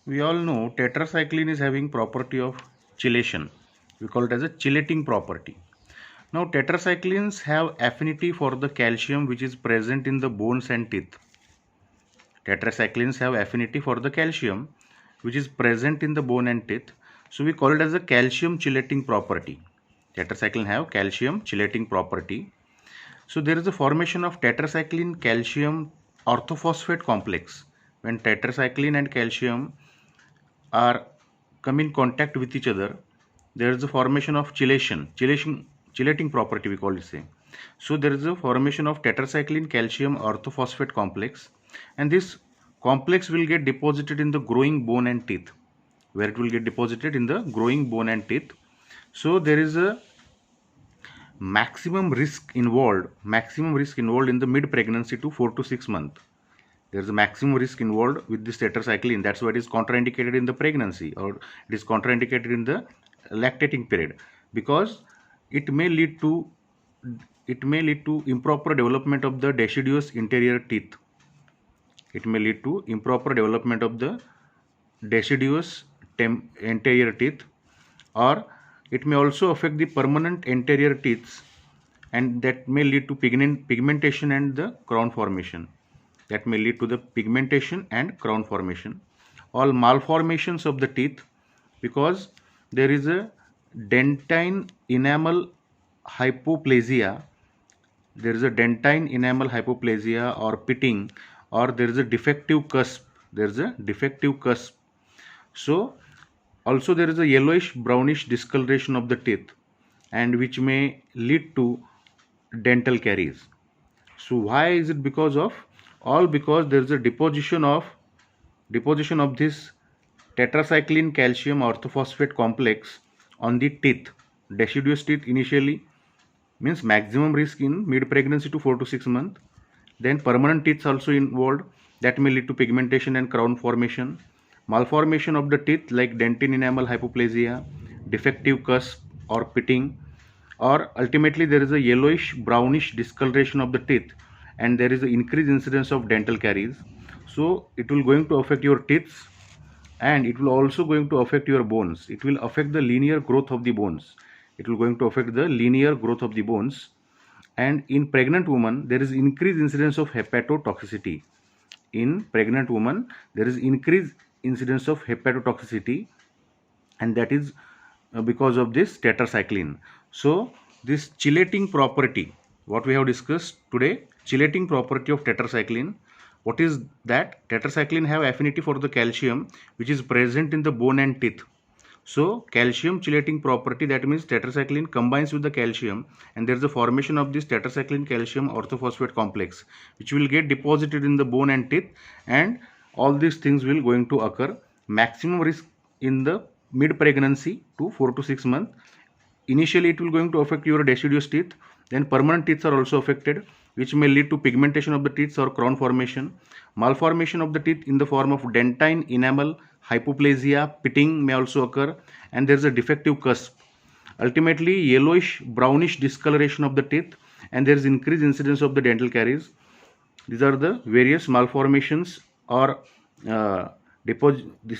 We all know tetracycline is having property of chelation. We call it as a chelating property. Now tetracyclines have affinity for the calcium which is present in the bones and teeth. Tetracyclines have affinity for the calcium which is present in the bone and teeth. So we call it as a calcium chelating property. Tetracycline have calcium chelating property. So there is a formation of tetracycline calcium orthophosphate complex. When tetracycline and calcium are come in contact with each other, there is a formation of chelating property we call it say. So there is a formation of tetracycline calcium orthophosphate complex, and this complex will get deposited in the growing bone and teeth, where it will get deposited in the growing bone and teeth. So there is a maximum risk involved in the mid pregnancy to 4 to 6 months. There is a maximum risk involved with this tetracycline. That's why it is contraindicated in the pregnancy, or it is contraindicated in the lactating period, because it may lead to improper development of the deciduous interior teeth. It may lead to improper development of the deciduous anterior teeth, or it may also affect the permanent anterior teeth, and that may lead to pigmentation and the crown formation. That may lead to the pigmentation and crown formation. All malformations of the teeth, because there is a dentine enamel hypoplasia, or pitting, or there is a defective cusp. So also there is a yellowish brownish discoloration of the teeth, and which may lead to dental caries. So why is it? Because there is a deposition of this tetracycline calcium orthophosphate complex on the teeth. Deciduous teeth initially means maximum risk in mid pregnancy to 4 to 6 months. Then permanent teeth also involved, that may lead to pigmentation and crown formation. Malformation of the teeth like dentine enamel hypoplasia, defective cusp or pitting, or ultimately there is a yellowish brownish discoloration of the teeth, and there is an increased incidence of dental caries. So it will going to affect your teeth, and it will also going to affect your bones. It will affect the linear growth of the bones. And in pregnant woman there is increased incidence of hepatotoxicity. And that is because of this tetracycline. So this chelating property, what we have discussed today, chelating property of tetracycline. What is that? Tetracycline have affinity for the calcium which is present in the bone and teeth. So calcium chelating property, that means tetracycline combines with the calcium, and there is a formation of this tetracycline calcium orthophosphate complex which will get deposited in the bone and teeth, and all these things will going to occur. Maximum risk in the mid pregnancy to 4 to 6 months. Initially it will going to affect your deciduous teeth, then permanent teeth are also affected, which may lead to pigmentation of the teeth or crown formation. Malformation of the teeth in the form of dentine enamel hypoplasia, pitting may also occur, and there is a defective cusp. Ultimately yellowish brownish discoloration of the teeth, and there is increased incidence of the dental caries. These are the various malformations, or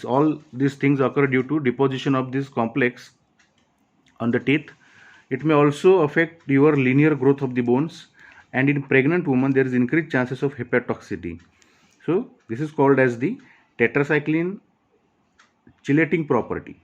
all these things occur due to deposition of this complex on the teeth. It may also affect your linear growth of the bones, and in pregnant women there is increased chances of hepatotoxicity. So this is called as the tetracycline chelating property.